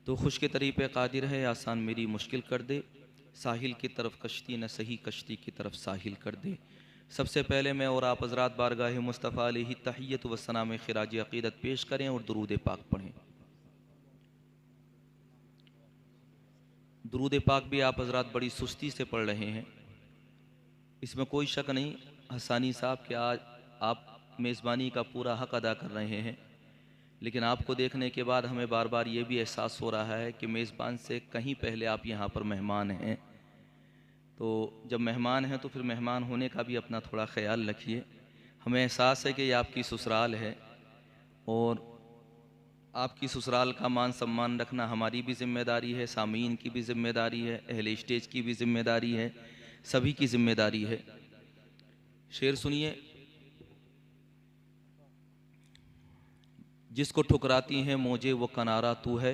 तो खुश के तरीक़े कादिर है, आसान मेरी मुश्किल कर दे। साहिल की तरफ कश्ती न सही, कश्ती की तरफ साहिल कर दे। सबसे पहले मैं और आप हज़रात बारगाह मुस्तफ़ा अलैहि तहियत व सलाम खिराज अक़ीदत पेश करें और दुरूद पाक पढ़ें। दुरूद पाक भी आप हज़रात बड़ी सुस्ती से पढ़ रहे हैं, इसमें कोई शक नहीं हसानी साहब कि आज आप मेज़बानी का पूरा हक़ अदा कर रहे हैं, लेकिन आपको देखने के बाद हमें बार बार ये भी एहसास हो रहा है कि मेज़बान से कहीं पहले आप यहाँ पर मेहमान हैं। तो जब मेहमान हैं तो फिर मेहमान होने का भी अपना थोड़ा ख्याल रखिए। हमें एहसास है कि ये आपकी ससुराल है और आपकी ससुराल का मान सम्मान रखना हमारी भी ज़िम्मेदारी है, सामीन की भी ज़िम्मेदारी है, अहले स्टेज की भी ज़िम्मेदारी है, सभी की ज़िम्मेदारी है। शेर सुनिए। जिसको ठुकराती हैं मौजे वो किनारा तू है,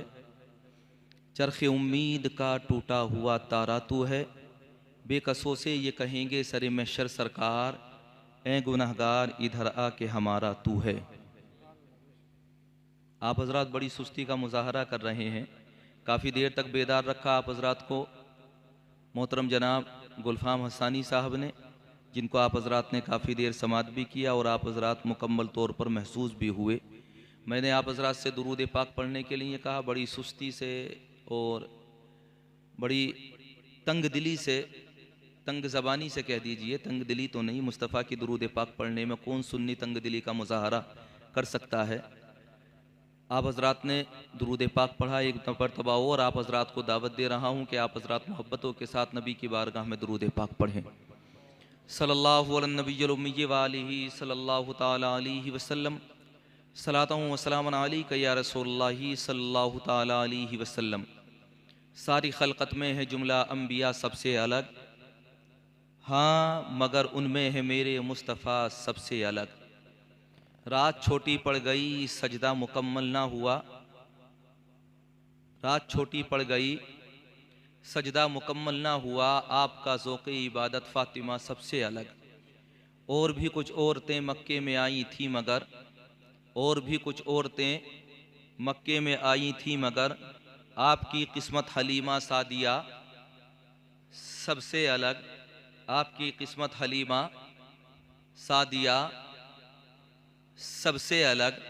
चरखे उम्मीद का टूटा हुआ तारा तू है। बेकसों से ये कहेंगे सरे महशर सरकार, ए गुनहगार इधर आ के हमारा तू है। आप हज़रात बड़ी सुस्ती का मुजाहरा कर रहे हैं, काफ़ी देर तक बेदार रखा आप हज़रात को मोहतरम जनाब गुलफाम हसानी साहब ने, जिनको आप हज़रात ने काफ़ी देर समात भी किया और आप हज़रात मुकम्मल तौर पर महसूस भी हुए। मैंने आप हज़रात से दुरूद पाक पढ़ने के लिए कहा, बड़ी सुस्ती से और बड़ी तंग दिली से, तंग ज़बानी से कह दीजिए, तंग दिली तो नहीं, मुस्तफ़ा की दुरूद पाक पढ़ने में कौन सुन्नी तंग दिली का मुजाहरा कर सकता है। आप हज़रात ने दुरूद पाक पढ़ा एक मरतबा और आप हज़रात को दावत दे रहा हूँ कि आप हज़रात मोहब्बतों के साथ नबी की बारगाह में दुरूद पाक पढ़ें। सल्लल्लाहु अला नबिय्यिल उम्मी व आलिहि सल्लल्लाहु ताला अलैहि वसल्लम। सलातु व सलामुन अलैका या रसूलल्लाह सल्लल्लाहु ताला अलैहि वसल्लम। सारी खलकत में है जुमला अम्बिया सबसे अलग, हाँ मगर उनमें है मेरे मुस्तफ़ा सबसे अलग। रात छोटी पड़ गई सजदा मुकम्मल ना हुआ, रात छोटी पड़ गई सजदा मुकम्मल ना हुआ, आपका ज़ौक़े इबादत फ़ातिमा सबसे अलग। और भी कुछ औरतें मक्के में आई थी मगर, और भी कुछ औरतें मक्के में आई थी मगर, आपकी किस्मत हलीमा सादिया सबसे अलग। आपकी किस्मत हलीमा सादिया सबसे अलग।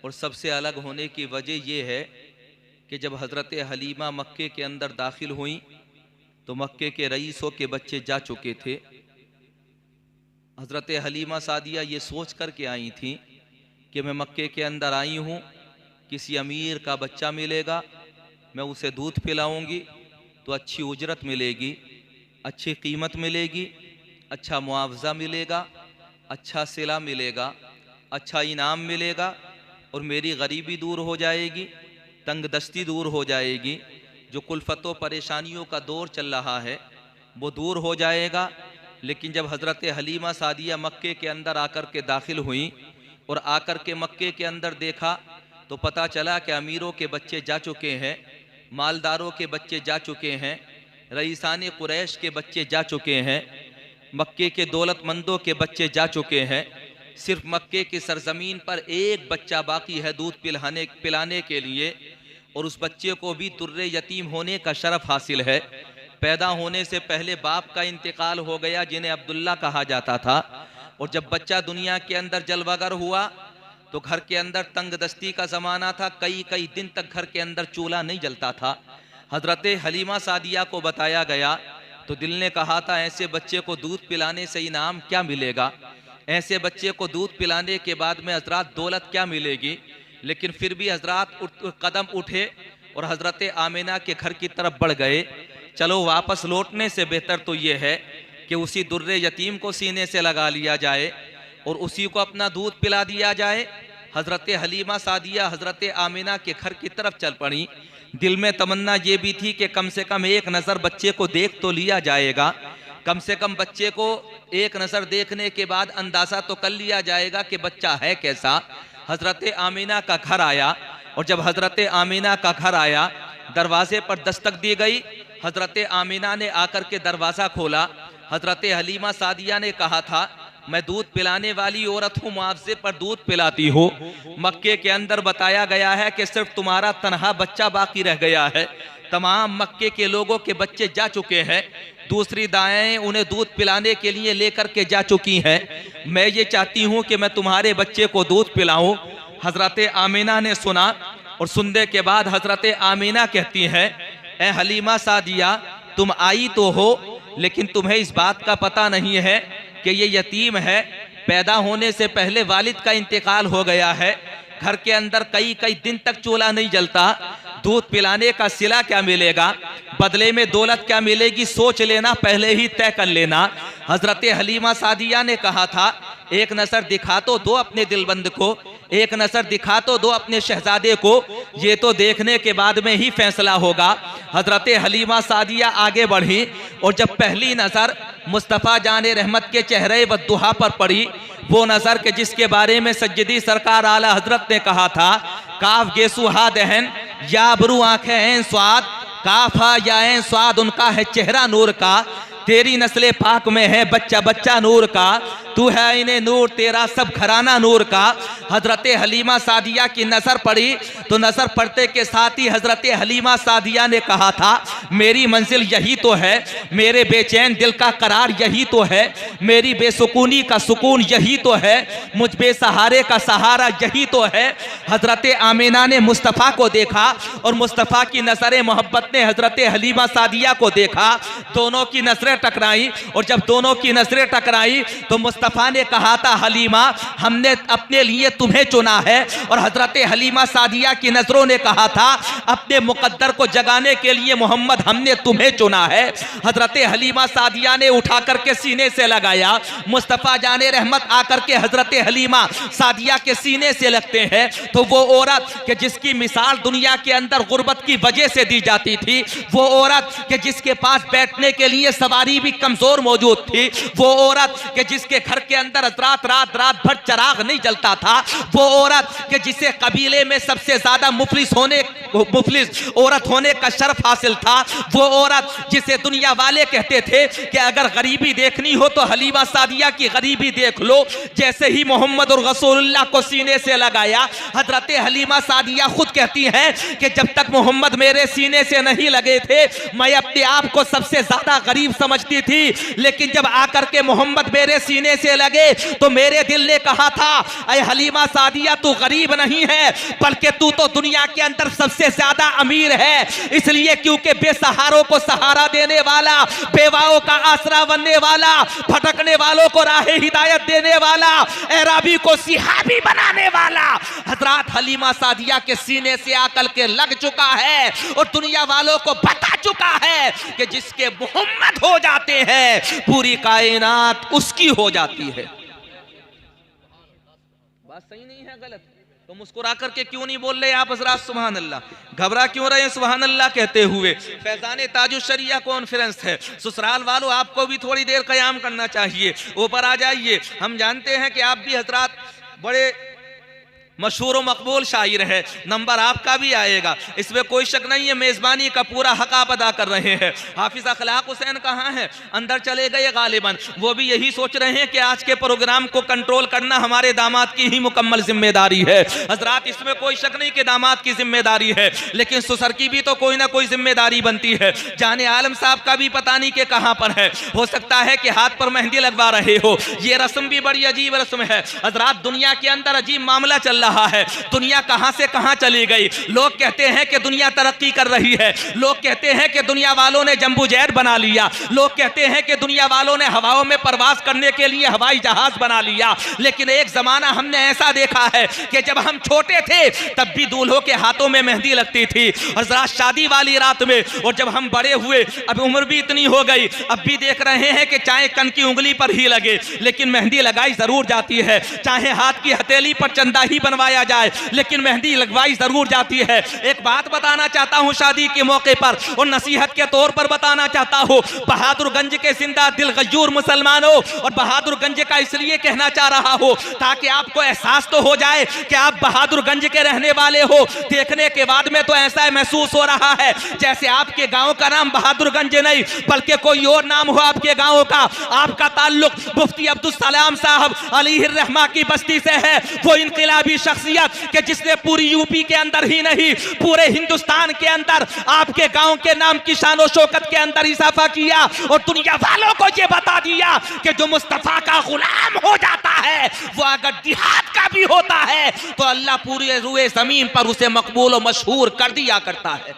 और सबसे अलग होने की वजह यह है कि जब हज़रत हलीमा मक्के के अंदर दाखिल हुई तो मक्के के रईसों के बच्चे जा चुके थे। हज़रत हलीमा सादिया ये सोच कर के आई थी कि मैं मक्के के अंदर आई हूँ, किसी अमीर का बच्चा मिलेगा, मैं उसे दूध पिलाऊंगी तो अच्छी उजरत मिलेगी, अच्छी कीमत मिलेगी, अच्छा मुआवजा मिलेगा, अच्छा सिला मिलेगा, अच्छा इनाम मिलेगा और मेरी गरीबी दूर हो जाएगी, तंग दस्ती दूर हो जाएगी, जो कुल्फ़तों परेशानियों का दौर चल रहा है वो दूर हो जाएगा। लेकिन जब हज़रत हलीमा सादिया मक्के के अंदर आकर के दाखिल हुई और आकर के मक्के के अंदर देखा तो पता चला कि अमीरों के बच्चे जा चुके हैं, मालदारों के बच्चे जा चुके हैं, रईसाने कुरैश के बच्चे जा चुके हैं, मक्के के दौलतमंदों के बच्चे जा चुके हैं। सिर्फ मक्के की सरजमीन पर एक बच्चा बाकी है दूध पिलाने के लिए, और उस बच्चे को भी दुर्रे यतीम होने का शरफ हासिल है। पैदा होने से पहले बाप का इंतकाल हो गया जिन्हें अब्दुल्ला कहा जाता था, और जब बच्चा दुनिया के अंदर जलवागर हुआ तो घर के अंदर तंग दस्ती का ज़माना था, कई कई दिन तक घर के अंदर चूल्हा नहीं जलता था। हज़रत हलीमा सादिया को बताया गया तो दिल ने कहा था ऐसे बच्चे को दूध पिलाने से इनाम क्या मिलेगा, ऐसे बच्चे को दूध पिलाने के बाद में हजरात दौलत क्या मिलेगी। लेकिन फिर भी हजरात कदम उठे और हजरत आमिना के घर की तरफ बढ़ गए। चलो वापस लौटने से बेहतर तो ये है कि उसी दुर्रे यतीम को सीने से लगा लिया जाए और उसी को अपना दूध पिला दिया जाए। हजरत हलीमा सादिया हजरत आमिना के घर की तरफ चल पड़ी। दिल में तमन्ना ये भी थी कि कम से कम एक नज़र बच्चे को देख तो लिया जाएगा, कम से कम बच्चे को एक नज़र देखने के बाद अंदाज़ा तो कर लिया जाएगा कि बच्चा है कैसा। हज़रत आमिना का घर आया और जब हज़रत आमिना का घर आया दरवाजे पर दस्तक दी गई। हज़रत आमिना ने आकर के दरवाज़ा खोला। हज़रत हलीमा सादिया ने कहा था मैं दूध पिलाने वाली औरत हूँ, मुआवजे पर दूध पिलाती हूँ। मक्के के अंदर बताया गया है कि सिर्फ तुम्हारा तनहा बच्चा बाकी रह गया है, तमाम मक्के के लोगों के बच्चे जा चुके हैं, दूसरी दाएं उन्हें दूध पिलाने के लिए लेकर के जा चुकी हैं। मैं ये चाहती हूँ कि मैं तुम्हारे बच्चे को दूध पिलाऊं। हजरत आमीना ने सुना और सुनने के बाद हजरत आमीना कहती हैं, ए हलीमा सादिया, तुम आई तो हो लेकिन तुम्हें इस बात का पता नहीं है कि ये यतीम है, पैदा होने से पहले वालिद का इंतकाल हो गया है, घर के अंदर कई कई दिन तक चूल्हा नहीं जलता, दूध पिलाने का सिला क्या मिलेगा, बदले में दौलत क्या मिलेगी, सोच लेना, पहले ही तय कर लेना। हजरत हलीमा सादिया ने कहा था, एक नजर दिखा तो दो अपने दिलबंद को, एक नजर दिखा तो दो अपने शहजादे को, ये तो देखने के बाद में ही फैसला होगा। हजरत हलीमा सादिया आगे बढ़ी और जब पहली नजर मुस्तफ़ा जाने रहमत के चेहरे बद्दुहा पर पड़ी, वो नजर के जिसके बारे में सज्जदी सरकार आला हजरत ने कहा था, काफ गेसुहा दहन या बरू आंखें हैं स्वाद, काफा या हैं स्वाद उनका है चेहरा नूर का, तेरी नस्ले पाक में है बच्चा बच्चा नूर का, तू है इन्हें नूर तेरा सब घराना नूर का। हजरत हलीमा सादिया की नजर पड़ी तो नजर पड़ते के साथ ही हजरत हलीमा सादिया ने कहा था, मेरी मंजिल यही तो है, मेरे बेचैन दिल का करार यही तो है, मेरी बेसुकूनी का सुकून यही तो है, मुझ बेसहारे का सहारा यही तो है। हजरत आमीना ने मुस्तफ़ा को देखा और मुस्तफ़ा की नजर मोहब्बत ने हजरत हलीमा सादिया को देखा, दोनों की नजरें टकराई और जब दोनों की नजरें टकराई तो मुस्तफ़ा ने कहा था, हलीमा हमने अपने लिए तुम्हें चुना है, और हजरत हलीमा सादिया की नजरों ने कहा था, अपने मुकद्दर को जगाने के लिए मोहम्मद हमने तुम्हें चुना है। हजरत हलीमा सादिया ने उठा करके सीने से लगाया, मुस्तफ़ा जाने रहमत आकर के हजरत हलीमा सादिया के सीने से लगते हैं तो वो औरत के जिसकी मिसाल दुनिया के अंदर गुर्बत की वजह से दी जाती थी, वो औरत के जिसके पास बैठने के लिए सवारी भी कमजोर मौजूद थी, वो औरत के जिसके घर के अंदर रात रात रात भर चराग नहीं जलता था, वो औरत के जिसे कबीले में सबसे ज्यादा मुफलिस औरत होने का शर्फ हासिल था, वो औरत जिसे दुनिया वाले कहते थे कि अगर गरीबी देखनी हो तो हलीमा सादिया की गरीबी देख लो। जैसे ही मोहम्मद और रसूलुल्लाह को सीने से लगाया, हजरत हलीमा सादिया खुद कहती हैं कि जब तक मोहम्मद मेरे सीने से नहीं लगे थे मैं अपने आप को सबसे ज्यादा गरीब समझती थी, लेकिन जब आकर के मोहम्मद मेरे सीने से लगे तो मेरे दिल ने कहा था, अय हलीमा सादिया तू गरीब नहीं है बल्कि तू तो दुनिया के अंदर सबसे ज्यादा अमीर है, इसलिए क्योंकि बेसहारों को सहारा देने वाला, बेवाओं का आसरा बनने वाला, भटकने वालों को राह हिदायत देने वाला, एराबी को सिहाबी बनाने वाला हजरत हलीमा सादिया के सीने से आकर के लग चुका है और दुनिया वालों को बता चुका है कि जिसके मोहम्मद हो जाते हैं पूरी कायनात उसकी हो जाती है। बात सही नहीं है, गलत? तो मुस्कुरा करके क्यों नहीं बोल रहे आप हजरात सुभान अल्लाह? घबरा क्यों रहे सुभान अल्लाह कहते हुए? फैजान ताजुश शरिया कॉन्फ्रेंस है, ससुराल वालों आपको भी थोड़ी देर कयाम करना चाहिए, ऊपर आ जाइए। हम जानते हैं कि आप भी हजरात बड़े मशहूर व मकबूल शायर है, नंबर आपका भी आएगा, इसमें कोई शक नहीं है। मेज़बानी का पूरा हक आप अदा कर रहे हैं। हाफिज अखलाक हुसैन कहाँ हैं? अंदर चले गए गालिबन। वो भी यही सोच रहे हैं कि आज के प्रोग्राम को कंट्रोल करना हमारे दामाद की ही मुकम्मल जिम्मेदारी है। हजरात इसमें कोई शक नहीं कि दामाद की जिम्मेदारी है, लेकिन ससुर की भी तो कोई ना कोई जिम्मेदारी बनती है। जाने आलम साहब का भी पता नहीं कि कहाँ पर है, हो सकता है कि हाथ पर मेहंदी लगवा रहे हो। ये रस्म भी बड़ी अजीब रस्म है हजरात, दुनिया के अंदर अजीब मामला चल रहा है। दुनिया कहां से कहां चली गई। लोग कहते हैं कि दुनिया तरक्की कर रही है, लोग कहते हैं कि दुनिया वालों ने जंबू जेट बना लिया, लोग कहते हैं कि दुनिया वालों ने हवाओं में परवाज करने के लिए हवाई जहाज बना लिया। लेकिन एक जमाना हमने ऐसा देखा है कि जब हम छोटे थे तब भी दूल्हों के हाथों में मेहंदी लगती थी हजरात शादी वाली रात में, और जब हम बड़े हुए अब उम्र भी इतनी हो गई अब भी देख रहे हैं कि चाहे कन की उंगली पर ही लगे लेकिन मेहंदी लगाई जरूर जाती है, चाहे हाथ की हथेली पर चंदा ही बनवा बनवाया जाए, लेकिन मेहंदी लगवाई जरूर जाती है। एक बात बताना चाहता हूँ शादी के मौके पर और नसीहत के तौर पर बताना चाहता हूँ, बहादुरगंज के जिंदा दिल गयूर मुसलमानों, और बहादुरगंज का इसलिए कहना चाह रहा हूँ ताकि आपको एहसास तो हो जाए कि आप बहादुरगंज के रहने वाले हो। देखने के बाद में तो ऐसा महसूस हो रहा है जैसे आपके गांव का नाम बहादुरगंज नहीं बल्कि कोई और नाम हो आपके गांव का। आपका ताल्लुक मुफ्ती अब्दुल सलाम साहब अलैहि रहमा की बस्ती से है, वो इनकलाबी शख्सियत कि जिसने पूरी यूपी के अंदर ही नहीं पूरे हिंदुस्तान के अंदर आपके गांव के नाम की शान और शौकत के अंदर इजाफा किया और दुनिया वालों को ये बता दिया कि जो मुस्तफा का गुलाम हो जाता है वो अगर जिहाद का भी होता है तो अल्लाह पूरे रुए जमीन पर उसे मकबूल और मशहूर कर दिया करता है।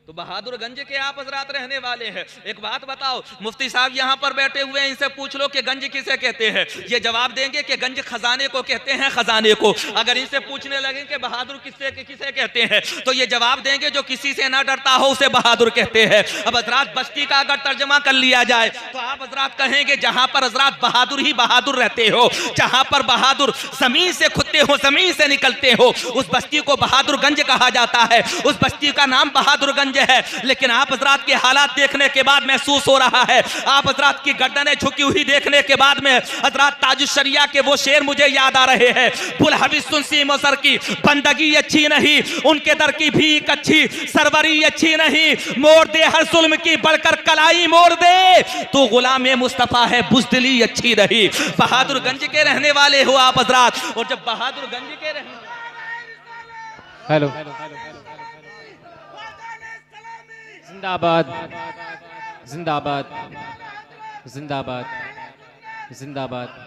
तो बहादुरगंज के आप हजरात रहने वाले हैं। एक बात बताओ, मुफ्ती साहब यहाँ पर बैठे हुए हैं, इनसे पूछ लो कि गंज किसे कहते हैं, ये जवाब देंगे कि गंज खजाने को कहते हैं, खजाने को। अगर इनसे पूछने लगे कि बहादुर किसे कहते हैं तो ये जवाब देंगे जो किसी से ना डरता हो उसे बहादुर कहते हैं। अब हजरात बस्ती का अगर तर्जमा कर लिया जाए तो आप हजरात कहेंगे जहां पर हजरात बहादुर ही बहादुर रहते हो, जहां पर बहादुर जमीन से खुदते हो, जमीन से निकलते हो, उस बस्ती को बहादुरगंज कहा जाता है। उस बस्ती का नाम बहादुरगंज है। लेकिन आप हजरात के हालात देखने के बाद महसूस हो रहा है, आप हजरात की गर्दनें झुकी हुई देखने के बाद में हजरात ताजुशरिया के वो शेर मुझे याद आ रहे हैं, बुलहबी सुनसी मोसर की बंदगी अच्छी नहीं, उनके दर की भीख अच्छी, सरवरी अच्छी नहीं, मोड़ दे हर जुल्म की बढ़कर कलाई मोड़ दे, तो गुलाम मुस्तफा है बुज़दिली अच्छी रही। बहादुरगंज के रहने वाले हो आप हजरात, और जब बहादुरगंज के रहने हेलो जिंदाबाद जिंदाबाद जिंदाबाद जिंदाबाद।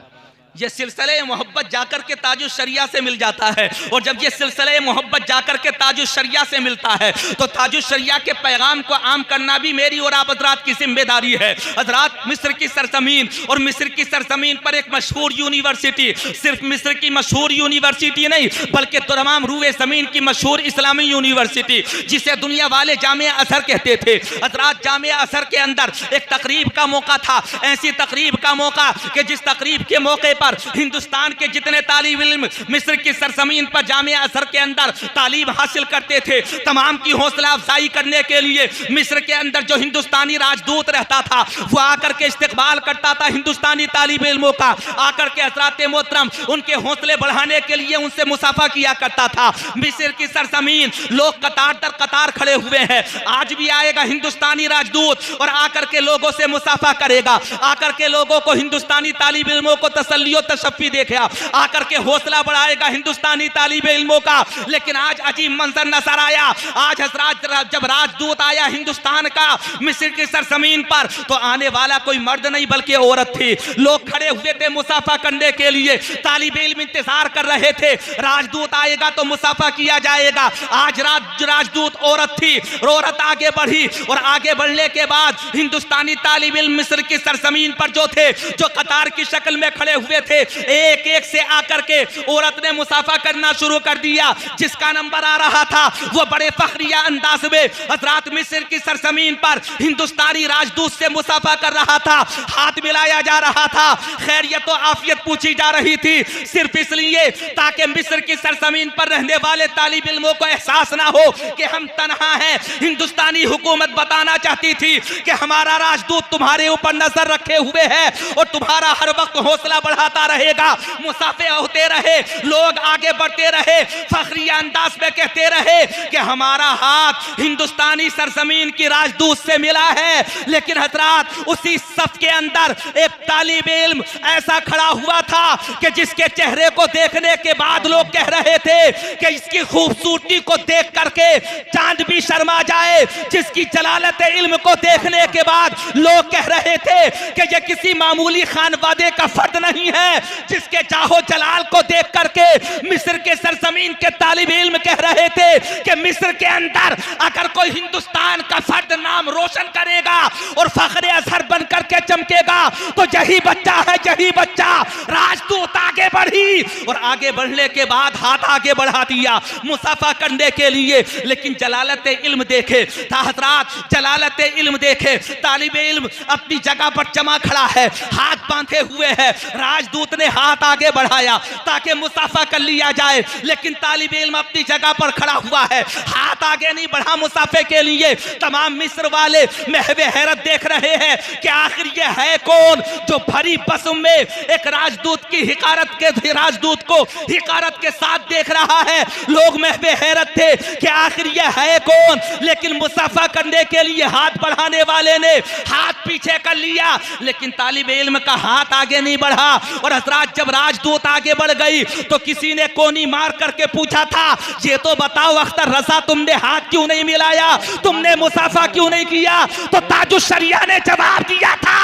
ये सिलसिले मोहब्बत जाकर के ताजुश शरिया से मिल जाता है, और जब ये सिलसिले मोहब्बत जाकर के ताजुश शरिया से मिलता है तो ताजुश शरिया के पैगाम को आम करना भी मेरी और आप हजरात की जिम्मेदारी है। हजरात मिस्र की सरजमीन, और मिस्र की सरजमीन पर एक मशहूर यूनिवर्सिटी, सिर्फ मिस्र की मशहूर यूनिवर्सिटी नहीं बल्कि तमाम रूए जमीन की मशहूर इस्लामी यूनिवर्सिटी जिसे दुनिया वाले जामिया अजहर कहते थे। हजरात जामिया अजहर के अंदर एक तकरीब का मौका था, ऐसी तकरीब का मौका कि जिस तकरीब के मौके हिंदुस्तान के जितने तालिब इल्म मिस्र की सरजमीन पर जामिया अजहर के अंदर तालीम हासिल करते थे, तमाम की हौसला अफजाई करने के लिए मिस्र के अंदर जो हिंदुस्तानी राजदूत रहता था वो आकर के इस्तकबाल करता था हिंदुस्तानी तालिब इल्मों का, आकर के हजरात मोहतरम उनके हौसले बढ़ाने के लिए उनसे मुसाफा किया करता था। मिस्र की सरजमीन लोग कतार दर कतार खड़े हुए हैं, आज भी आएगा हिंदुस्तानी राजदूत और आकर के लोगों से मुसाफा करेगा, आकर के लोगों को हिंदुस्तानी तालिब इल्मों को तसल्ली तशफ़ी देखा, आकर के हौसला बढ़ाएगा हिंदुस्तानी तालिब इल्मों का। लेकिन आज अजीब मंजर नजर आया, आज हजरात जब राजदूत आया हिंदुस्तान का मिस्र की सरजमीन पर तो आने वाला कोई मर्द नहीं बल्कि औरत थी। लोग खड़े हुए थे मुसाफा करने के लिए, तालिब इल्म इंतजार कर रहे थे, राजदूत आएगा तो मुसाफा किया जाएगा। आज राजदूत औरत थी, औरत आगे बढ़ी और आगे बढ़ने के बाद हिंदुस्तानी तालिब इल्म मिस्र की सरजमीन पर जो थे, जो कतार की शक्ल में खड़े हुए थे, एक एक से आकर के औरत ने मुसाफा करना शुरू कर दिया। जिसका नंबर आ रहा था वो बड़े फखरिया अंदाज में हजरात मिस्र की सरजमीन पर हिंदुस्तानी राजदूत से मुसाफा कर रहा था, हाथ मिलाया जा रहा था, खैरियत और आफियत पूछी जा रही थी, सिर्फ इसलिए ताकि मिस्र की सरजमीन पर रहने वाले तालिब इल्मों को एहसास ना हो कि हम तन्हा हैं। हिंदुस्तानी हुकूमत बताना चाहती थी कि हमारा राजदूत तुम्हारे ऊपर नजर रखे हुए है और तुम्हारा हर वक्त हौसला बढ़ाता रहेगा, मुसाफे होते रहे, लोग आगे बढ़ते रहे, फखरी अंदाज में कहते रहे कि हमारा हाथ हिंदुस्तानी सरजमीन की राजदूत से मिला है। लेकिन हजरात उसी सफ के अंदर एक तालिब इल्म ऐसा खड़ा हुआ था कि जिसके चेहरे को देखने के बाद लोग कह रहे थे कि इसकी खूबसूरती को देख करके चांद भी शर्मा जाए, जिसकी जलालत इल्म को देखने के बाद लोग कह रहे थे कि यह किसी मामूली खानवादे का फर्द नहीं है, जिसके चाहो जलाल को देख करके मिस्र के सरजमीन के तालिब इल्म कह रहे थे कि मिस्र के अंदर अगर कोई हिंदुस्तान का फर्द नाम रोशन करेगा और फखरे अजहर बनकर के चमकेगा। तो यही बच्चा है, यही बच्चा। राजदूत आगे बढ़ी और आगे बढ़ने के बाद हाथ आगे बढ़ा दिया मुसाफा करने के लिए। लेकिन जलालत इल्म देखे हज़रात, जलालत इल्म देखे। तालिब इल्म अपनी जगह पर जमा खड़ा है, हाथ बांधे हुए है। राजदूत ने हाथ आगे बढ़ाया ताकि मुसाफा कर लिया जाए, लेकिन तालिब इल्म अपनी जगह पर खड़ा हुआ है, हाथ आगे नहीं बढ़ा मुसाफे के लिए। तमाम मिस्र वाले महवे हैरत देख रहे हैं कि आखिर ये है कौन जो भरी बसम में एक राजदूत की हिकारत के राजदूत को हिकारत के साथ देख रहा है। लोग महवे हैरत थे कि आखिर ये है कौन, लेकिन मुसाफा करने के लिए हाथ बढ़ाने वाले ने हाथ पीछे कर लिया, लेकिन तालिब इल्म का हाथ आगे नहीं बढ़ा। और हज़रात जब राजदूत आगे बढ़ गई तो किसी ने कोनी मार करके पूछा था, ये तो बताओ अख्तर रज़ा, तुमने हाथ क्यों नहीं मिलाया, तुमने मुसाफा क्यों नहीं किया? तो ताजुश शरिया ने जवाब दिया था,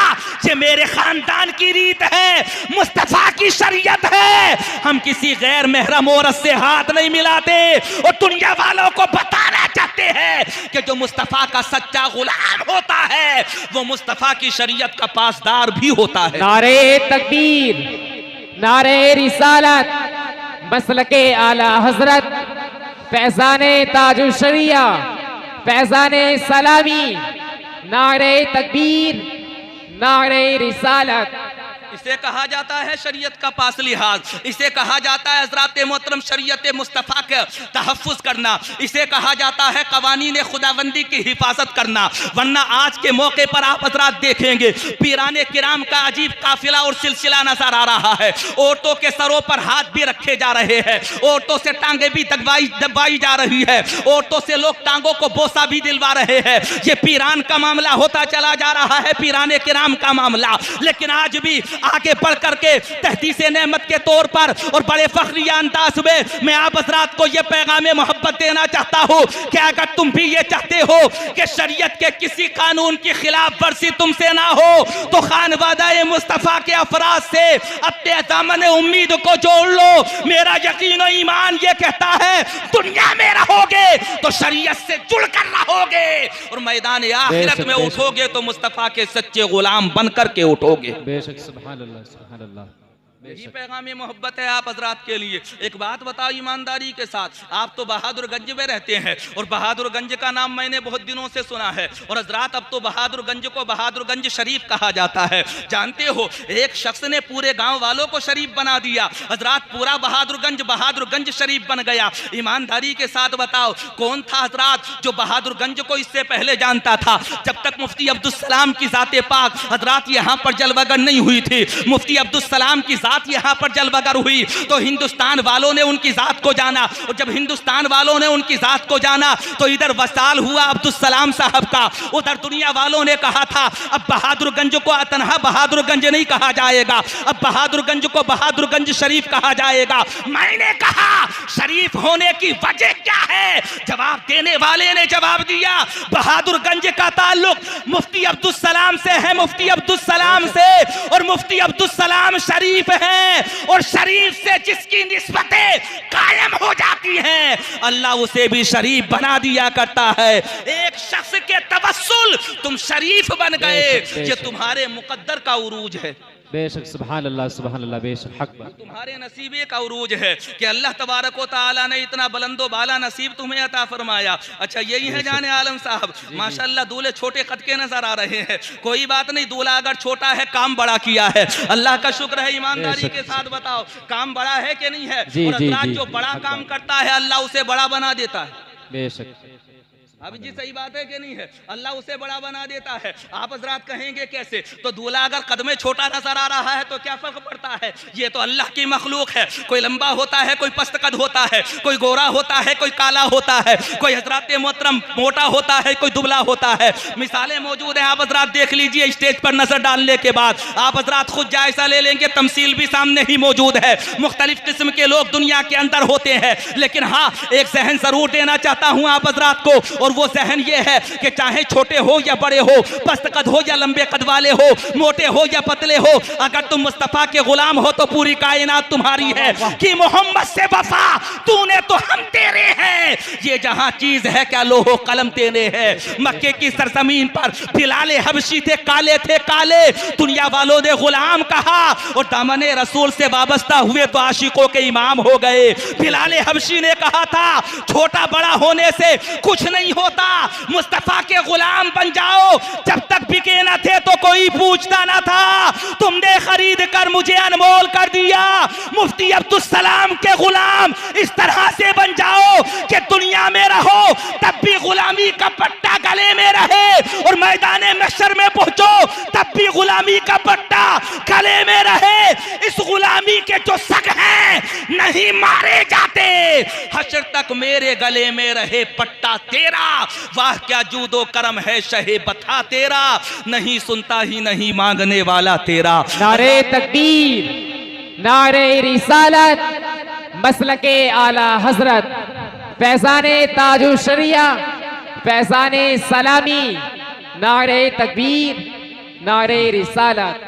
ये मेरे खानदान की रीत है, मुस्तफा की शरीयत है, हम किसी गैर महरम औरत से हाथ नहीं मिलाते। और दुनिया वालों को बताना चाहते हैं कि जो मुस्तफा का सच्चा गुलाम होता है वो मुस्तफा की शरीयत का पासदार भी होता है। नारे तकबीर, नारे रिसालत, मसलके आला हजरत, फैजाने ताजुश शरिया, फैजाने सलामी, नारे तकबीर, नारे रिसालत। इसे कहा जाता है शरीयत का पास लिहाज, इसे कहा जाता है हज़रात मोहतरम शरीयत मुस्तफ़ा का तहफ़्फ़ुज़ करना, इसे कहा जाता है क़वानीन खुदाबंदी की हिफाजत करना। वरना आज के मौके पर आप हज़रात देखेंगे पीराने किराम का अजीब काफिला और सिलसिला नजर आ रहा है। औरतों के सरों पर हाथ भी रखे जा रहे हैं, औरतों से टांगे भी दबाई जा रही है, औरतों से लोग टांगों को बोसा भी दिलवा रहे हैं। ये पीरान का मामला होता चला जा रहा है, पीराने किराम का मामला। लेकिन आज भी आगे बढ़ करके तहदीसे नेमत के तौर पर और बड़े फखरिया अंदाज में मैं आप हज़रात को यह पैगाम मोहब्बत देना चाहता हूँ कि अगर तुम भी ये चाहते हो कि शरीयत के किसी कानून की खिलाफ वर्जी तुमसे ना हो तो खानवादा मुस्तफ़ा के अफराद से अपने दामन उम्मीद को जोड़ लो। मेरा यकीन और ईमान ये कहता है दुनिया में रहोगे तो शरीयत से जुड़ कर रहोगे और मैदान आखिरत में उठोगे तो मुस्तफ़ा के सच्चे गुलाम बन करके उठोगे। बेशक, सुभान अल्लाह, सुभान अल्लाह। यही पैगाम मोहब्बत है आप हज़रात के लिए। एक बात बताओ ईमानदारी के साथ, आप तो बहादुरगंज में रहते हैं और बहादुरगंज का नाम मैंने बहुत दिनों से सुना है और हज़रात अब तो बहादुरगंज को बहादुरगंज शरीफ कहा जाता है। जानते हो एक शख्स ने पूरे गांव वालों को शरीफ बना दिया हज़रात, पूरा बहादुरगंज शरीफ बन गया। ईमानदारी के साथ बताओ कौन था हज़रात जो बहादुरगंज को इससे पहले जानता था? जब तक मुफ्ती अब्दुल सलाम की ज़ाते पाक हज़रात यहाँ पर जलवागर नहीं हुई थी, मुफ्ती अब्दुल सलाम की ज़ात यहाँ पर जलवागर हुई तो हिंदुस्तान वालों ने उनकी ज़ात को जाना और जब हिंदुस्तान वालों ने उनकी ज़ात को जाना तो इधर वसाल हुआ अब्दुल सलाम साहब का, उधर दुनिया वालों ने कहा था अब बहादुरगंज को तन्हा बहादुरगंज नहीं कहा जाएगा, अब बहादुरगंज को बहादुरगंज शरीफ कहा जाएगा। मैंने कहा शरीफ होने की वजह क्या है? जवाब देने वाले ने जवाब दिया बहादुरगंज का ताल्लुक मुफ्ती अब्दुल सलाम से है, मुफ्ती अब्दुल सलाम से, और मुफ्ती अब्दुल सलाम शरीफ है और शरीफ से जिसकी निस्बतें कायम हो जाती हैं अल्लाह उसे भी शरीफ बना दिया करता है। एक शख्स के तवस्सुल तुम शरीफ बन गए, ये तुम्हारे मुकद्दर का उरूज है। बेशक, सुभान अल्लाह, सुभान अल्लाह, बेशक हक बात। तुम्हारे नसीबे का उरूज है कि अल्लाह तबारक व तआला ने इतना बुलंदो बाला नसीब तुम्हें अता फरमाया। अच्छा यही है जाने आलम साहब, माशाअल्लाह दूल्हे छोटे कद के नजर आ रहे हैं, कोई बात नहीं, दूल्हा अगर छोटा है काम बड़ा किया है, अल्लाह का शुक्र है। ईमानदारी के साथ बताओ काम बड़ा है कि नहीं है? और हज़रात जो बड़ा काम करता है अल्लाह उसे बड़ा बना देता है। बेशक, अब जी सही बात है कि नहीं है? अल्लाह उसे बड़ा बना देता है। आप हज़रात कहेंगे कैसे? तो दूल्हा अगर कद में छोटा नजर आ रहा है तो क्या फर्क पड़ता है? ये तो अल्लाह की मखलूक है, कोई लंबा होता है, कोई पस्त कद होता है, कोई गोरा होता है, कोई काला होता है, कोई हज़रात मोहतरम मोटा होता है, कोई दुबला होता है। मिसालें मौजूद हैं, आप हज़रात देख लीजिए। स्टेज पर नजर डालने के बाद आप हज़रात खुद जायजा ले लेंगे, तमसील भी सामने ही मौजूद है। मुख्तलिफ किस्म के लोग दुनिया के अंदर होते हैं, लेकिन हाँ एक जहन जरूर देना चाहता हूँ आप हज़रात को और वो जहन ये है कि चाहे छोटे हो या बड़े हो, पस्त कद हो या लंबे कद वाले हो, मोटे हो या पतले हो, अगर तुम मुस्तफा के गुलाम हो तो पूरी कायनात तुम्हारी है। कि मोहम्मद से वफा तूने तो हम तेरे हैं, ये जहां चीज है क्या लोहो कलम तेरे है। मक्के की सरजमीन पर बिलाल हबशी थे, काले थे काले, दुनिया वालों ने गुलाम कहा और दामने रसूल से वाबस्ता हुए तो आशिकों के इमाम हो गए। बिलाल हबशी ने कहा था छोटा बड़ा होने से कुछ नहीं होता, मुस्तफा के गुलाम बन जाओ। जब तक बिके ना थे तो कोई पूछता ना था, तुमने खरीद कर मुझे अनमोल कर दिया। मुफ्ती अब्दुल सलाम के गुलाम इस तरह से बन जाओ कि दुनिया में रहो तब भी गुलामी का पट्टा गले में रहे, और मैदाने महशर में पहुंचो तब भी गुलामी का पट्टा गले में रहे। इस गुलामी के जो सग हैं नहीं मारे जाते, हशर तक मेरे गले में रहे पट्टा तेरा। वाह क्या जूदो करम है शहे बता तेरा, नहीं सुनता ही नहीं मांगने वाला तेरा। नारे तकबीर, नारे रिसालत, मसलके आला हजरत, फैजाने ताजु शरिया, फैजाने सलामी, नारे तकबीर, नारे रिसालत।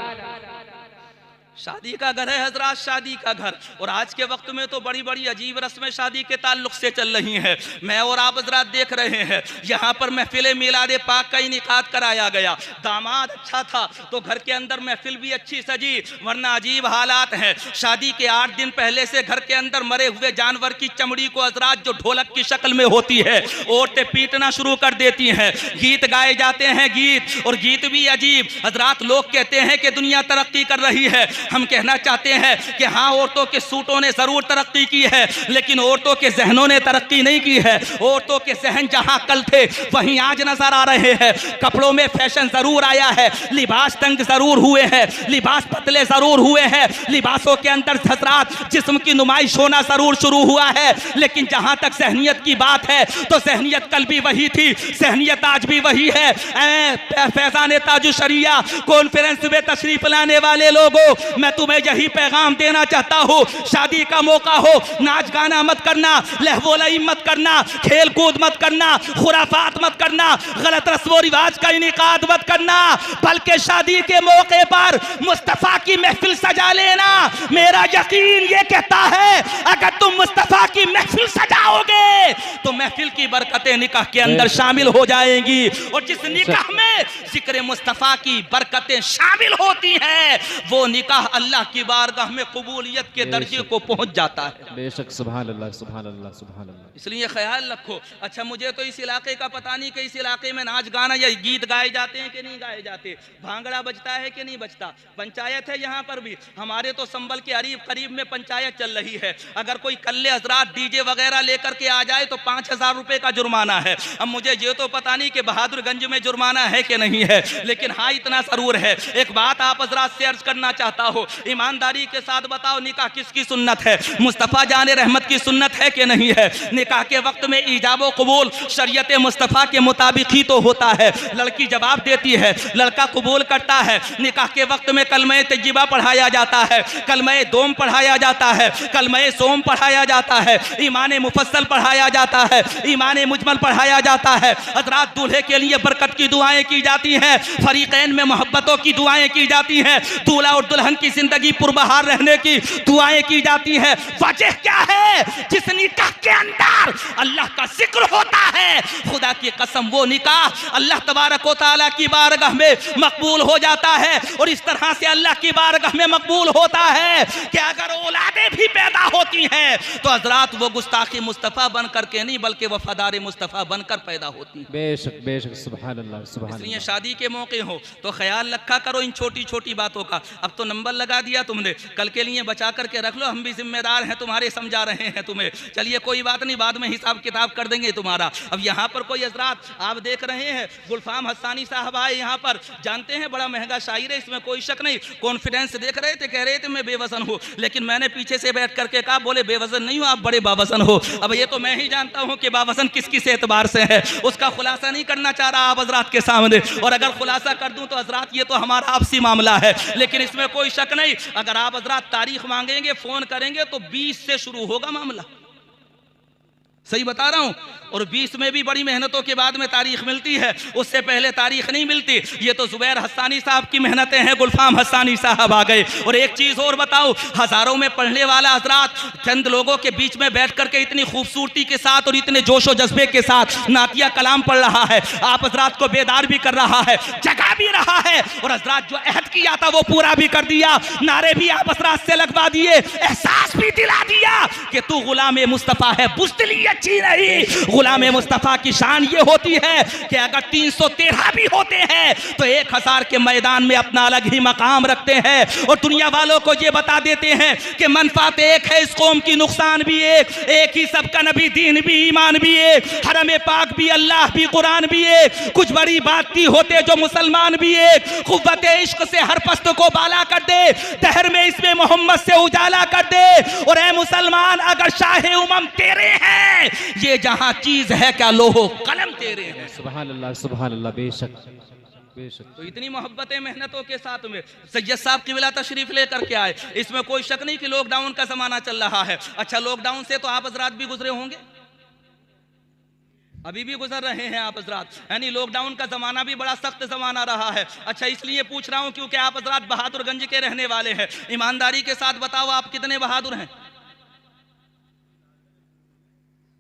शादी का घर है हजरात, शादी का घर, और आज के वक्त में तो बड़ी बड़ी अजीब रस्में शादी के ताल्लुक से चल रही हैं। मैं और आप हजरात देख रहे हैं यहाँ पर महफिल मिलाद पाक का इनेकाद कराया गया। दामाद अच्छा था तो घर के अंदर महफिल भी अच्छी सजी, वरना अजीब हालात हैं। शादी के 8 दिन पहले से घर के अंदर मरे हुए जानवर की चमड़ी को हजरात जो ढोलक की शक्ल में होती है औरतें पीटना शुरू कर देती हैं। गीत गाए जाते हैं, गीत, और गीत भी अजीब। हजरात लोग कहते हैं कि दुनिया तरक्की कर रही है, हम कहना चाहते हैं कि हाँ औरतों के सूटों ने जरूर तरक्की की है, लेकिन औरतों के जहनों ने तरक्की नहीं की है। औरतों के जहन जहां कल थे वहीं आज नजर आ रहे हैं। कपड़ों में फैशन जरूर आया है, लिबास तंग जरूर हुए हैं, लिबास पतले जरूर हुए हैं, लिबासों के अंदर हजरात जिस्म की नुमाइश होना जरूर शुरू हुआ है। लेकिन जहां तक जहनियत की बात है तो जहनियत कल भी वही थी, जहनियत आज भी वही है। फैजान ताजु शरिया कॉन्फ्रेंस में तशरीफ लाने वाले लोगों, मैं तुम्हें यही पैगाम देना चाहता हूँ, शादी का मौका हो नाच गाना मत करना, लहवोलाई मत करना, खेल कूद मत करना, खुराफात मत करना, गलत रस्मो रिवाज का इनेकाद मत करना, बल्कि शादी के मौके पर मुस्तफा की महफिल सजा लेना। मेरा यकीन ये कहता है अगर तुम मुस्तफा की महफिल सजाओगे तो महफिल की बरकतें निकाह के अंदर शामिल हो जाएंगी, और जिस निकाह में जिक्र मुस्तफा की बरकतें शामिल होती हैं वो निकाह अल्लाह की बारगाह में कबूलियत के दर्जे को पहुंच जाता है। बेशक, सुभान अल्लाह, सुभान अल्लाह, सुभान अल्लाह। इसलिए ख्याल रखो। अच्छा मुझे तो इस इलाके का पता नहीं कि इस इलाके में नाच गाना या गीत गाए जाते हैं कि नहीं गाए जाते, भांगड़ा बजता है कि नहीं बजता। पंचायत है यहाँ पर भी, हमारे तो संबल के करीब में पंचायत चल रही है। अगर कोई कल्ले हजरात डीजे वगैरह लेकर के आ जाए तो 5000 रुपए का जुर्माना है। अब मुझे ये तो पता नहीं कि बहादुरगंज में जुर्माना है कि नहीं है, लेकिन हाँ इतना जरूर है। एक बात आप हजरात से अर्ज करना चाहता हो, ईमानदारी के साथ बताओ निकाह किसकी सुन्नत है? मुस्तफ़ा जाने रहमत की सुन्नत है कि नहीं है? निकाह के वक्त में ईजाब व कबूल शरीयत मुस्तफ़ा के मुताबिक ही तो होता है। लड़की जवाब देती है, लड़का कबूल करता है। निकाह के वक्त में कलमे तय्यबा पढ़ाया जाता है, कलमे दोम पढ़ाया जाता है, कलमे सोम पढ़ाया जाता है, ईमान मुफस्सल पढ़ाया जाता है, ईमान मुजमल पढ़ाया जाता है। हज़रात दूल्हे के लिए बरकत की दुआएं की जाती हैं, फरीक़ैन में मोहब्बतों की दुआएं की जाती हैं, दूल्हा और दुल्हन की जिंदगी पुरबहार रहने की दुआएं की जाती हैं। वजह क्या है? जिस निकाह के अंदर अल्लाह का जिक्र होता है, खुदा की कसम वो निकाह अल्लाह तबारक व तआला की बारगाह में मकबूल हो जाता है। और इस तरह से अल्लाह की बारगाह में मकबूल होता है कि अगर औलादें भी पैदा होती हैं तो हजरात वो गुस्ताखी मुस्तफ़ा बन करके नहीं बल्कि वफादार मुस्तफ़ा बनकर पैदा होती है। बेशक बेशक, सुभान अल्लाह, सुभान इसलिए अल्लाह। शादी के मौके हो तो ख्याल रखा करो इन छोटी छोटी बातों का। अब तो नंबर लगा दिया तुमने, कल के लिए बचा करके रख लो, हम भी जिम्मेदार हैं तुम्हारे, समझा रहे हैं तुम्हें। चलिए कोई बात नहीं, बाद में हिसाब किताब कर देंगे तुम्हारा। अब यहाँ पर कोई हजरात आप देख रहे हैं, गुलफाम हस्सानी साहब आए यहाँ पर, जानते हैं बड़ा महंगा शायर है, इसमें कोई शक नहीं। कॉन्फिडेंस देख रहे थे, कह रहे थे मैं बेवजन हूँ, लेकिन मैंने पीछे से बैठ करके कहा बोले बेवजन नहीं हो आप, बड़े बावजन हो। अब ये तो मैं ही जानता हूँ कि बावजन किस किस एतबार से है, उसका खुलासा नहीं करना चाह रहा आप हजरात के सामने, और अगर खुलासा कर दूं तो हजरात ये तो हमारा आपसी मामला है। लेकिन इसमें कोई शक नहीं, अगर आप हजरात तारीख मांगेंगे, फोन करेंगे तो 20 से शुरू होगा मामला। सही बता रहा हूं। और 20 में भी बड़ी मेहनतों के बाद में तारीख मिलती है, उससे पहले तारीख नहीं मिलती। ये तो जुबैर हस्सानी साहब की मेहनतें हैं, गुलफाम हस्सानी साहब आ गए। और एक चीज और बताओ, हजारों में पढ़ने वाला हजरात चंद लोगों के बीच में बैठ करके इतनी खूबसूरती के साथ और इतने जोशो जज्बे के साथ नातिया कलाम पढ़ रहा है, आप हजरात को बेदार भी कर रहा है, जगा भी रहा है। और हजरात जो अहद किया था वो पूरा भी कर दिया, नारे भी आप हजरात से लगवा दिए, एहसास भी दिला दिया कि तू गुलाम मुस्तफा है, बुज़दिली अच्छी नहीं। गुलाम मुस्तफा की शान ये होती है कि अगर 313 भी होते हैं तो 1000 के मैदान में अपना अलग ही मकाम रखते हैं और दुनिया वालों को ये बता देते हैं कि मनफात एक है, इस कौम की नुकसान भी एक ही सबका नबी, दीन भी, ईमान भी एक, हरम पाक भी, अल्लाह भी, कुरान भी एक। कुछ बड़ी बात थी होते जो मुसलमान भी एक, कुव्वत इश्क से हर पस्त को बाला कर दे, दहर में इसमें मोहम्मद से उजाला कर दे। और ए मुसलमान, अगर शाहे उमम तेरे हैं, ये जहां चीज है क्या लोहो कलम तेरे हैं। सुभान अल्लाह, बेशक बेशक। तो इतनी मोहब्बतें मेहनतों के साथ में सैयद साहब की विला तशरीफ लेकर के आए, इसमें कोई शक नहीं कि लॉकडाउन का जमाना चल रहा है। अच्छा, लॉकडाउन से तो आप हजरात भी गुजरे होंगे, अभी भी गुजर रहे हैं आप हजरात, यानी लॉकडाउन का जमाना भी बड़ा सख्त जमाना रहा है। अच्छा, इसलिए पूछ रहा हूं क्योंकि आप हजरात बहादुरगंज के रहने वाले हैं। ईमानदारी के साथ बताओ, आप कितने बहादुर हैं?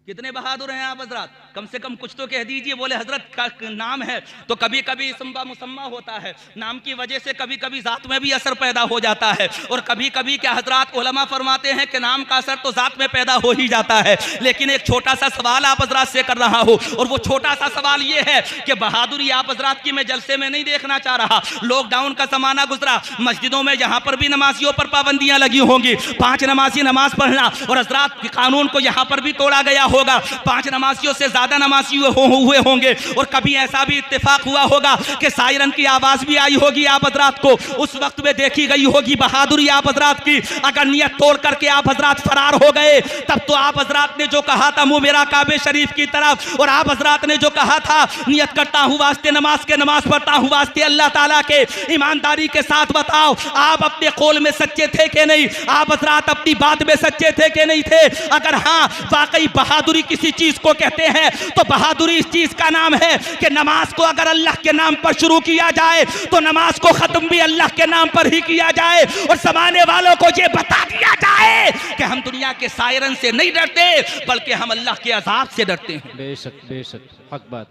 कितने बहादुर हैं आप हजरात? कम से कम कुछ तो कह दीजिए। बोले हजरत का नाम है तो कभी कभी इसम मुसम्मा होता है, नाम की वजह से कभी कभी जात में भी असर पैदा हो जाता है, और कभी कभी क्या हजरात उलमा फरमाते हैं कि नाम का असर तो जात में पैदा हो ही जाता है। लेकिन एक छोटा सा सवाल आप हजरात से कर रहा हूँ, और वो छोटा सा सवाल ये है कि बहादुरी आप हजरात की मैं जलसे में नहीं देखना चाह रहा। लॉकडाउन का जमाना गुजरा, मस्जिदों में जहाँ पर भी नमाजियों पर पाबंदियां लगी होंगी, 5 नमाजी नमाज पढ़ना, और हजरात के कानून को यहाँ पर भी तोड़ा गया होगा, 5 नमाजियों से ज्यादा नमाजी हुए होंगे। और कभी ऐसा भी इत्तेफाक हुआ होगा कि सायरन की आवाज भी आई होगी आप हजरात को, उस वक्त में देखी गई होगी बहादुरी आप हजरात की। अगर नियत तोड़ करके आप हजरात फरार हो गए, तब तो आप हजरात ने जो कहा था मुंह मेरा काबे शरीफ की तरफ, और आप हजरात ने जो कहा था नियत करता हूं वास्ते नमाज के, नमाज पढ़ता हूं वास्ते अल्लाह ताला के। ईमानदारी के साथ बताओ, आप अपने कौल में सच्चे थे कि नहीं? आप हजरात अपनी बात में सच्चे थे कि नहीं थे? अगर हाँ, वाकई बहादुरी किसी चीज को कहते हैं तो बहादुरी इस चीज का नाम है कि नमाज को अगर अल्लाह के नाम पर शुरू किया जाए तो नमाज को खत्म भी अल्लाह के नाम पर ही किया जाए, और समाने वालों को ये बता दिया जाए कि हम दुनिया के सायरन से नहीं डरते बल्कि हम अल्लाह के अजाब से डरते हैं। बेशक बेशक, हक बात,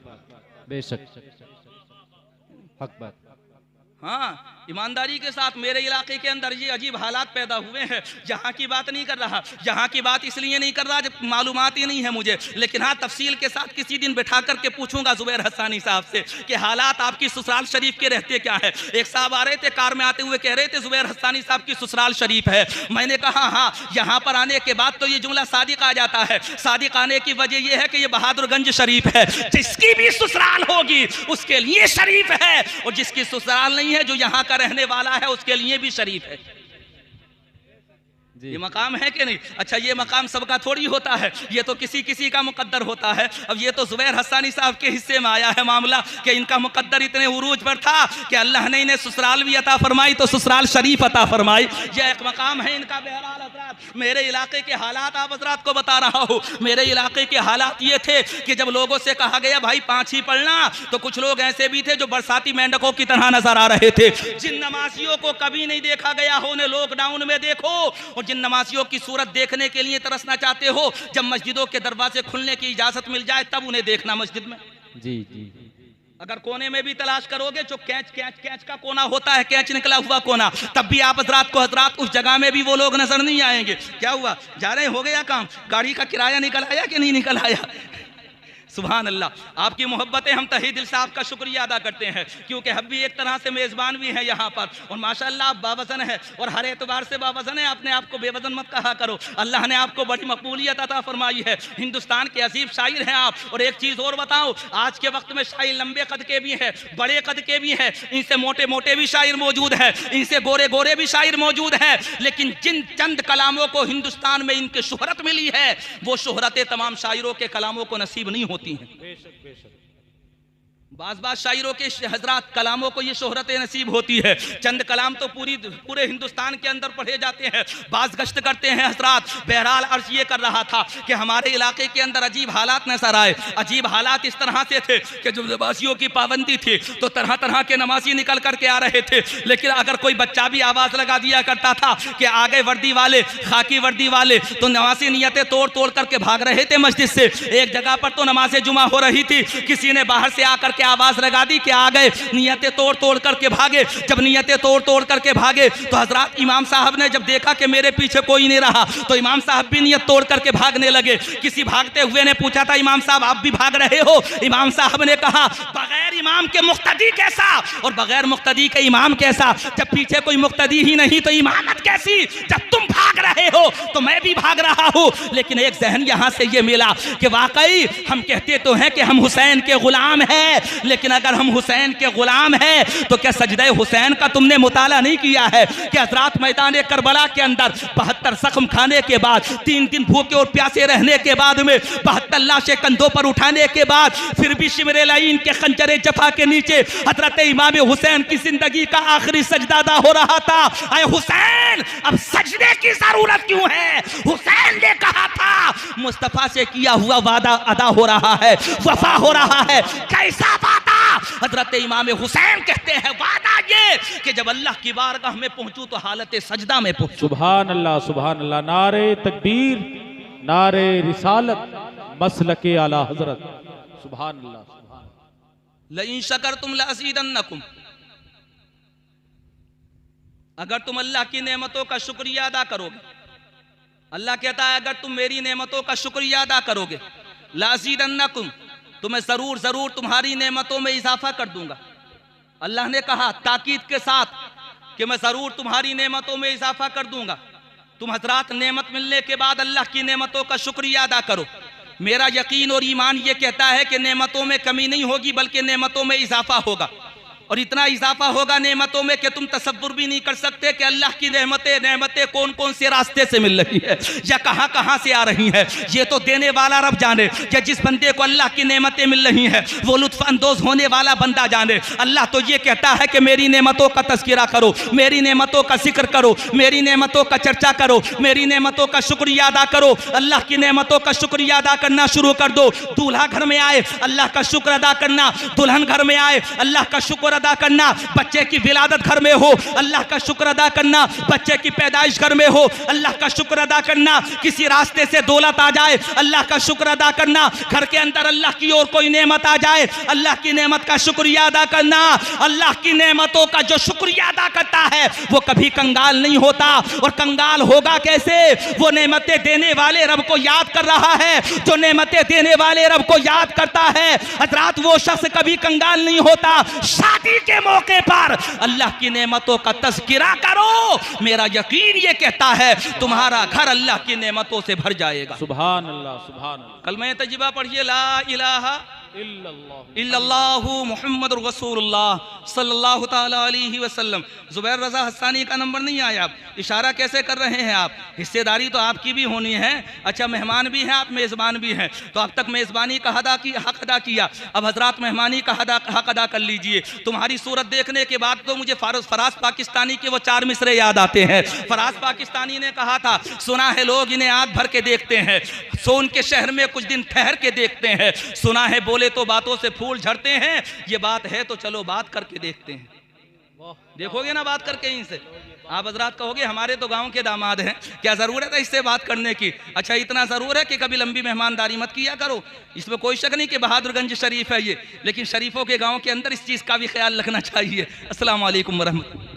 बेशक हक बात। हाँ, ईमानदारी के साथ मेरे इलाके के अंदर ये अजीब हालात पैदा हुए हैं। यहाँ की बात नहीं कर रहा, यहाँ की बात इसलिए नहीं कर रहा जब मालूमात ही नहीं है मुझे, लेकिन हाँ तफसील के साथ किसी दिन बैठा करके पूछूंगा जुबैर हस्सानी साहब से कि हालात आपकी ससुराल शरीफ के रहते क्या है। एक साहब आ रहे थे कार में आते हुए, कह रहे थे जुबैर हस्सानी साहब की ससुराल शरीफ है। मैंने कहा हाँ, यहाँ पर आने के बाद तो ये जुमला सादिक आ जाता है। सादिक आने की वजह यह है कि ये बहादुरगंज शरीफ है, जिसकी भी ससुराल होगी उसके लिए शरीफ है, और जिसकी ससुराल नहीं है, जो यहाँ का रहने वाला है, उसके लिए भी शरीफ है। ये मकाम है कि नहीं? अच्छा, ये मकाम सबका थोड़ी होता है, ये तो किसी किसी का मुकद्दर होता है। अब ये तो जुबैर हस्सानी साहब के हिस्से में आया है मामला कि इनका मुकद्दर इतने उरूज पर था कि अल्लाह ने इन्हें ससुराल भी अता फरमाई, तो ससुराल शरीफ अता फरमाई। यह एक मकाम है इनका। बहरहाल हजरात, मेरे इलाके के हालात आप हजरात को बता रहा हूँ। मेरे इलाके के हालात ये थे कि जब लोगों से कहा गया भाई 5 ही पढ़ना, तो कुछ लोग ऐसे भी थे जो बरसाती मेंढकों की तरह नजर आ रहे थे। जिन नमाजियों को कभी नहीं देखा गया हो, उन्हें लॉकडाउन में देखो, और जिन नमाजियों की सूरत देखने के लिए तरसना चाहते हो, जब मस्जिदों के दरवाजे खुलने की इजाजत मिल जाए तब उन्हें देखना मस्जिद में। जी जी। अगर कोने में भी तलाश करोगे, जो कैच का कोना होता है, कैच निकला हुआ कोना, तब भी आप हजरात उस जगह में भी वो लोग नजर नहीं आएंगे। क्या हुआ, जा रहे हो गया काम, गाड़ी का किराया निकल आया कि नहीं निकल आया? सुभान अल्लाह, आपकी मोहब्बतें हम तहे दिल से आपका शुक्रिया अदा करते हैं, क्योंकि हम भी एक तरह से मेज़बान भी हैं यहाँ पर, और माशाअल्लाह आप बावज़न है, और हर एतबार से बावज़न है। अपने आप को बेवज़न मत कहा करो, अल्लाह ने आपको बड़ी मकबूलियत अता फरमाई है। हिंदुस्तान के अजीब शायर हैं आप। और एक चीज़ और बताओ, आज के वक्त में शायर लंबे कद के भी हैं, बड़े कद के भी हैं, इनसे मोटे मोटे भी शायर मौजूद हैं, इनसे गोरे गोरे भी शायर मौजूद हैं, लेकिन जिन चंद कलामों को हिंदुस्तान में इनकी शोहरत मिली है, वो शोहरतें तमाम शायरों के कलामों को नसीब नहीं होती हैं। बेशक बेशक। बाज़ शायरों के हजरात कलामों को ये शोहरत नसीब होती है, चंद कलाम तो पूरे हिंदुस्तान के अंदर पढ़े जाते हैं, बाज़ गश्त करते हैं हजरात। बहरहाल अर्ज ये कर रहा था कि हमारे इलाके के अंदर अजीब हालात नजर आए। अजीब हालात इस तरह से थे कि जब नमाजियों की पाबंदी थी तो तरह तरह के नमाजी निकल करके आ रहे थे, लेकिन अगर कोई बच्चा भी आवाज़ लगा दिया करता था कि आ गए वर्दी वाले, खाकी वर्दी वाले, तो नमाजी नियतें तोड़ तोड़ करके भाग रहे थे मस्जिद से। एक जगह पर तो नमाज जुमा हो रही थी, किसी ने बाहर से आकर के आवाज लगा दी कि आ गए, नियतें तोड़ तोड़ करके भागे। जब नियतें तोड़ तोड़ करके भागे तो हजरात इमाम साहब ने जब देखा कि मेरे पीछे कोई नहीं रहा तो इमाम साहब भी नियत तोड़ करके भागने लगे। किसी भागते हुए ने पूछा था इमाम साहब आप भी भाग रहे हो? इमाम साहब ने कहा बगैर इमाम के मुक्तदी कैसा और बगैर मुक्तदी के इमाम कैसा? जब पीछे कोई मुक्तदी ही नहीं तो इमामत कैसी? जब तुम भाग रहे हो तो मैं भी भाग रहा हूं। लेकिन एक जहन यहां से ये मिला कि वाकई हम कहते तो हैं कि हम हुसैन के गुलाम हैं, लेकिन अगर हम हुसैन के गुलाम हैं तो क्या सजदे हुसैन का तुमने मुताला नहीं किया है कि हजरात मैदान करबला के अंदर 72 जख्म खाने के बाद, 3 दिन भूखे और प्यासे रहने के बाद में 72 लाशें कंधों पर उठाने के बाद फिर भी शिमरे लाइन के खंजरे जफा के नीचे हजरत इमाम हुसैन की जिंदगी का आखिरी सजदा अदा हो रहा था। अरे हुसैन अब सजदे की जरूरत क्यों है? हुसैन ने कहा था मुस्तफा से किया हुआ वादा अदा हो रहा है, वफा हो रहा है। कैसा वादा? हजरत इमाम हुसैन कहते हैं वादा ये कि जब अल्लाह की बारगाह में पहुंचूं तो हालत सजदा में पहुंचूं। सुभान अल्लाह, नारे तकबीर, नारे रिसालत, मसलके आला हजरत। सुभान अल्लाह, सुभान अल्लाह। लइन शकरतुम लअज़ीदन्नकुम, अगर तुम अल्लाह की नेमतों का शुक्रिया अदा करोगे, अल्लाह कहता है अगर तुम मेरी नेमतों का शुक्रिया अदा करोगे लअज़ीदन्नकुम, तो मैं जरूर जरूर तुम्हारी नेमतों में इजाफा कर दूंगा। अल्लाह ने कहा ताकीद के साथ कि मैं जरूर तुम्हारी नेमतों में इजाफा कर दूंगा। तुम हजरात नेमत मिलने के बाद अल्लाह की नेमतों का शुक्रिया अदा करो। मेरा यकीन और ईमान ये कहता है कि नेमतों में कमी नहीं होगी बल्कि नेमतों में इजाफा होगा, और इतना इजाफा होगा नेमतों में कि तुम तसव्वुर भी नहीं कर सकते कि अल्लाह की नेमतें कौन कौन से रास्ते से मिल रही है या कहां कहां से आ रही हैं। ये तो देने वाला रब जाने कि जिस बंदे को अल्लाह की नेमतें मिल रही हैं वो लुत्फ अंदोज होने वाला बंदा जाने। अल्लाह तो ये कहता है कि मेरी नेमतों का तज़किरा करो, मेरी नेमतों का जिक्र करो, मेरी नेमतों का चर्चा करो, मेरी नेमतों का शुक्रिया अदा करो। अल्लाह की नेमतों का शुक्रिया अदा करना शुरू कर दो। दूल्हा घर में आए अल्लाह का शुक्र अदा करना, दुल्हन घर में आए अल्लाह का शुक्र अदा करना, बच्चे की विलादत घर में हो अल्लाह का शुक्र अदा करना, बच्चे की पैदाइश घर में हो अल्लाह का शुक्र अदा करना, किसी रास्ते से दौलत आ जाए अल्लाह का शुक्र अदा करना, घर के अंदर अल्लाह की और कोई नेमत आ जाए अल्लाह की नेमत का शुक्रिया अदा करना। अल्लाह की नेमतों का जो शुक्रिया अदा करता है वो कभी कंगाल नहीं होता, और कंगाल होगा कैसे? वो नेमतें देने वाले रब को याद कर रहा है, जो नेमतें देने वाले रब को याद करता है हजरात वो शख्स कभी कंगाल नहीं होता। शादी के मौके पर अल्लाह की नेमतों का तज़किरा करो, मेरा यकीन ये कहता है तुम्हारा घर अल्लाह की नेमतों से भर जाएगा। सुभान अल्लाह, सुभान अल्लाह। कलमा तजिबा पढ़िए ला इलाहा इल्लल्लाहु मुहम्मदुर रसूलुल्लाह सल्लल्लाहु ताला अलैहि वसल्लम। जुबैर रज़ा हस्सानी का नंबर नहीं आया, आप इशारा कैसे कर रहे हैं? आप हिस्सेदारी तो आपकी भी होनी है। अच्छा मेहमान भी हैं, आप मेज़बान भी हैं, तो अब तक मेज़बानी का हक अदा किया, अब हजरात मेहमानी का हक अदा कर लीजिए। तुम्हारी सूरत देखने के बाद तो मुझे फराज पाकिस्तानी के वो 4 मिसरे याद आते हैं। फराज पाकिस्तानी ने कहा था सुना है लोग इन्हें आंख भर के देखते हैं, सोन के शहर में कुछ दिन ठहर के देखते हैं, सुना है बोले तो बातों से फूल झड़ते हैं, ये बात है तो चलो बात करके देखते हैं। देखोगे ना बात करके इनसे? आप हजरात कहोगे हमारे तो गांव के दामाद हैं, क्या ज़रूरत है इससे बात करने की? अच्छा इतना ज़रूर है कि कभी लंबी मेहमानदारी मत किया करो, इसमें कोई शक नहीं कि बहादुरगंज शरीफ है ये, लेकिन शरीफों के गांव के अंदर इस चीज़ का भी ख्याल रखना चाहिए। अस्सलाम वालेकुम वरहमतुल्लाह।